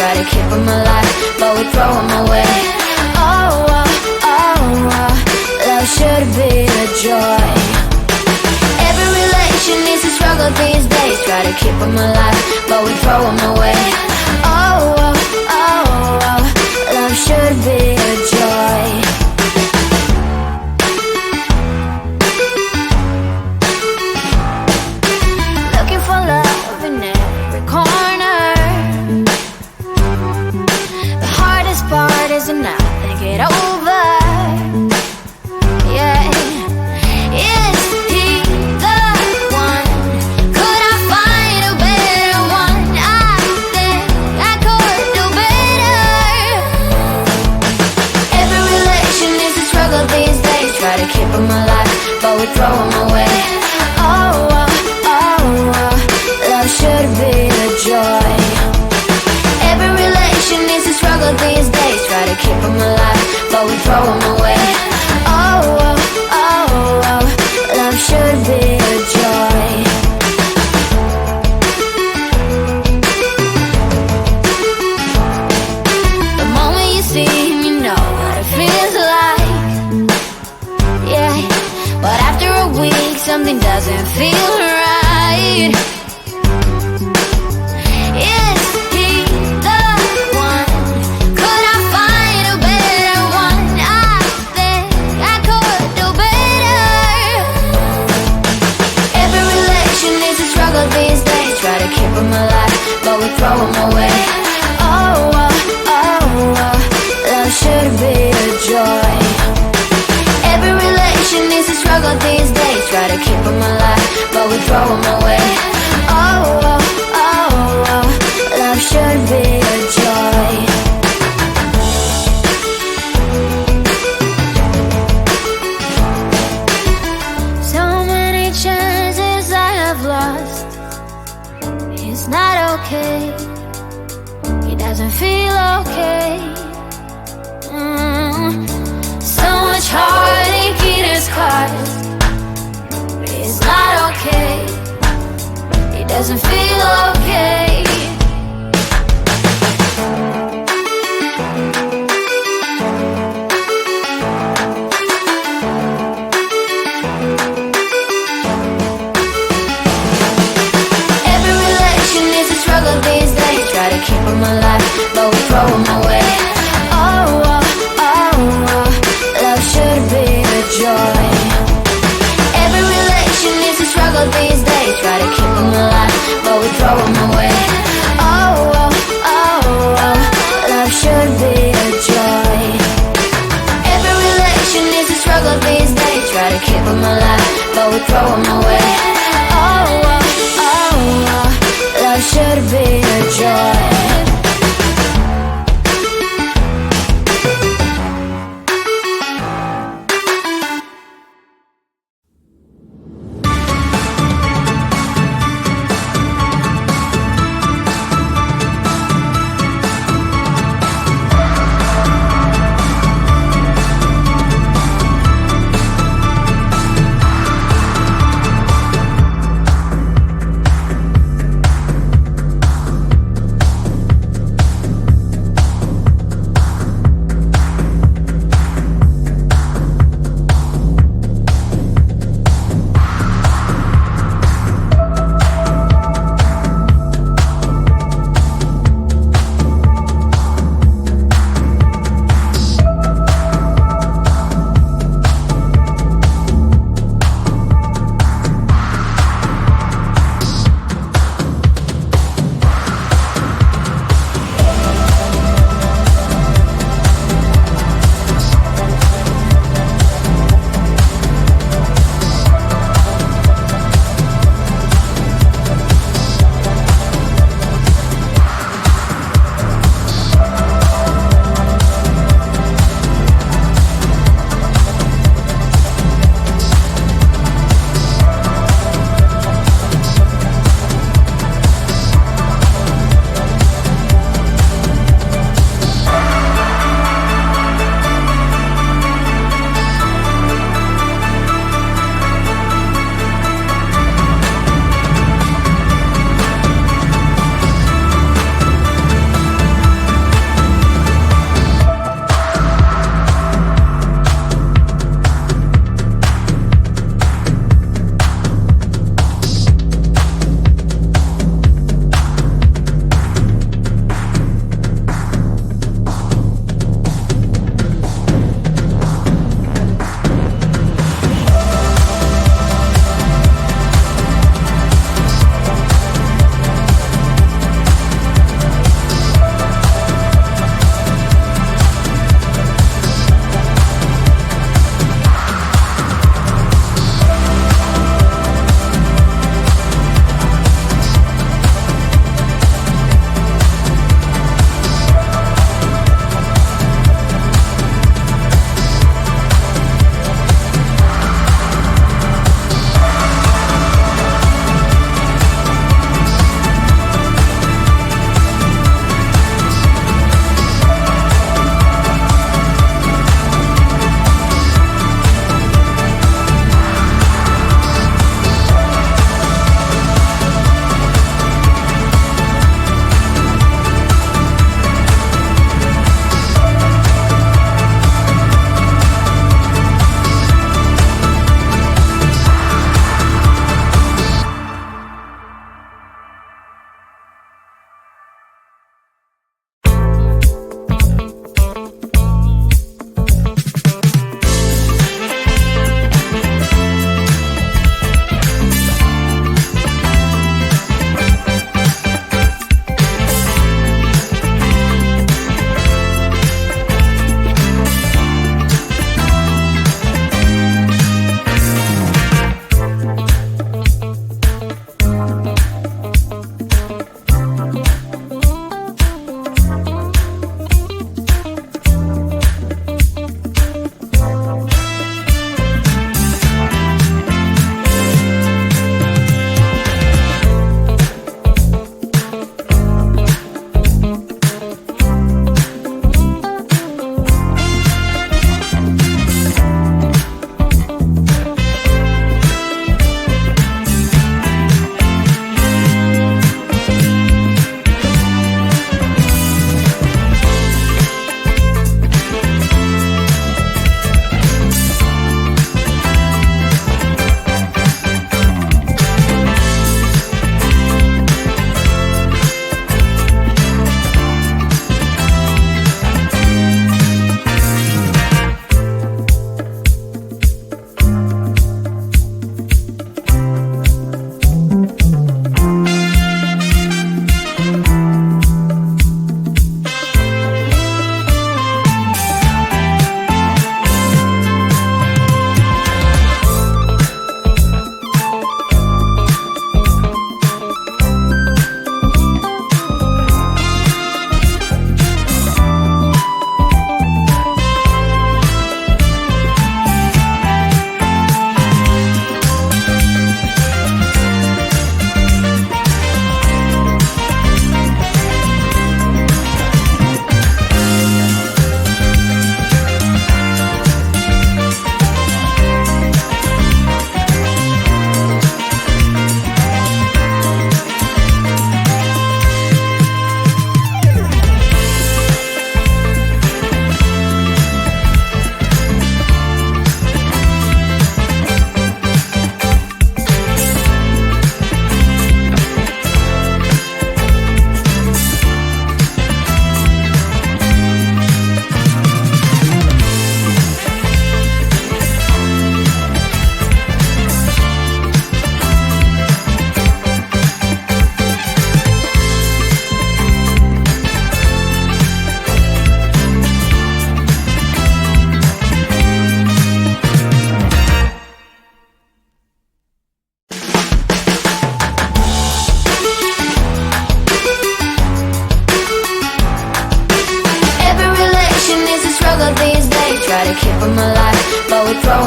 try to keep them alive, but we throw them away. Oh, oh, oh, oh, love should be a joy. Every relation needs a struggle these days, try to keep them alive, but we throw them away. Oh, oh, oh, oh, love should be a joy. Looking for love in every corner. The hardest part is to not think it over. Yeah, is he the one? Could I find a better one? I think I could do better. Every relation is a struggle these days, try to keep them alive, but we throw them away. Oh, oh, oh, oh, love should be a joy. Every relation is a struggle these days, try to keep them alive, but we throw them away. Oh, oh, oh, oh, love should be a joy. The moment you see him, you know what it feels like. Yeah, but after a week, something doesn't feel right. Is he the one? Could I find a better one? I think I could do better. Every relation is a struggle these days, try to keep them alive, but we throw them away. Oh, oh, oh, oh, love should be a joy. Every relation is a struggle these days, try to keep them alive, but we throw them away. Oh, oh, oh, oh, love should be a joy. So many chances I have lost. It's not okay. He doesn't feel okay. So much heartache in his caused. It's not okay. He doesn't feel okay. Every relation is a struggle these days, try to keep them alive, but we throw them away. Oh, oh, oh, oh, love should be a joy. Every relation is a struggle these days, try to keep them alive, but we throw them away. Oh, oh, oh, oh, love should be a joy. Every relation is a struggle these days, try to keep them alive, but we throw them away. Oh, oh, oh, oh, love should be a joy.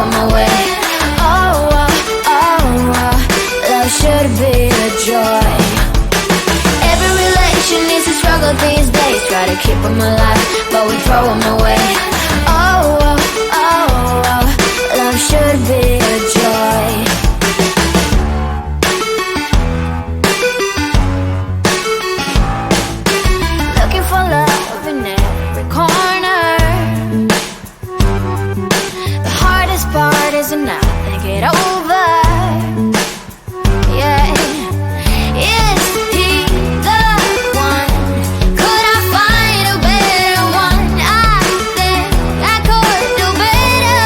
them away. Oh, oh, oh, oh, love should be a joy. Every relation is a struggle these days. Try to keep them alive, but we throw them away. Oh, oh, oh, oh, love should be a joy. Looking for love in every corner. The hardest part is to not think it over. Yeah. Is he the one? Could I find a better one? I think I could do better.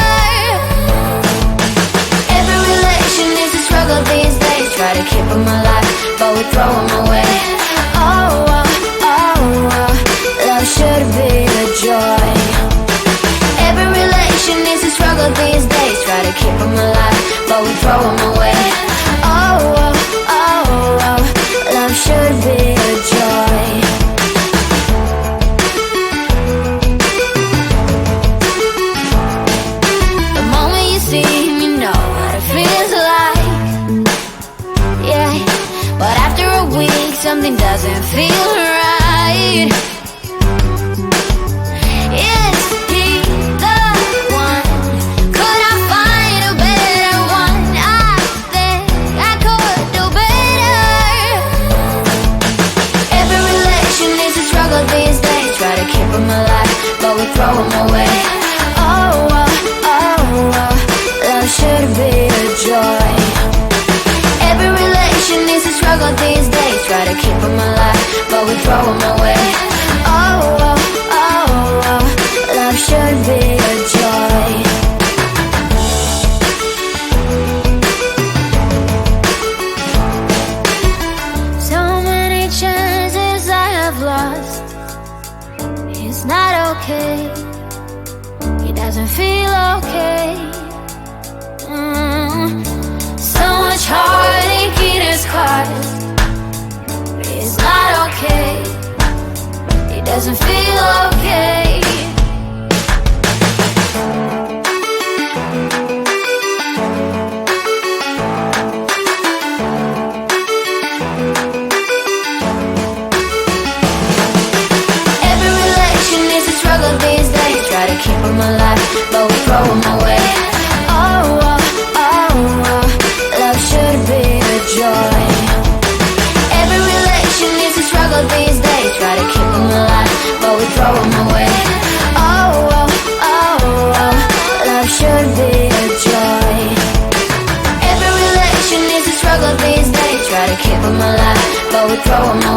Every relation is a struggle these days. Try to keep them alive, but we throw them away. Oh, oh, oh, oh, love should be a joy. Every relation is a struggle these days. Try to keep them alive, but we throw them away. Oh, oh, oh, oh, love should be a joy. The moment you see him, you know what it feels like. Yeah, but after a week, something doesn't feel right. Is he the one? Could I find a better one? I think I could do better. Every relation is a struggle these days. Try to keep them alive, but we throw them away. Oh, oh, oh, oh, love should be a joy. Every relation is a struggle these days. Try to keep them alive, but we throw them away. Oh, oh, oh, oh, love should be a joy. So many chances I have lost. It's not okay. He doesn't feel okay. So much heartache in his heart. It's not okay. He doesn't feel okay. Every relation is a struggle these days. Try to keep them alive, but we throw them away. Oh, oh, oh, oh, love should be a joy. Every relation is a struggle these days. Try to keep them alive, but we throw them away. Oh, oh, oh, oh, love should be a joy. Every relation is a struggle these days. Try to keep them alive, but we throw them away.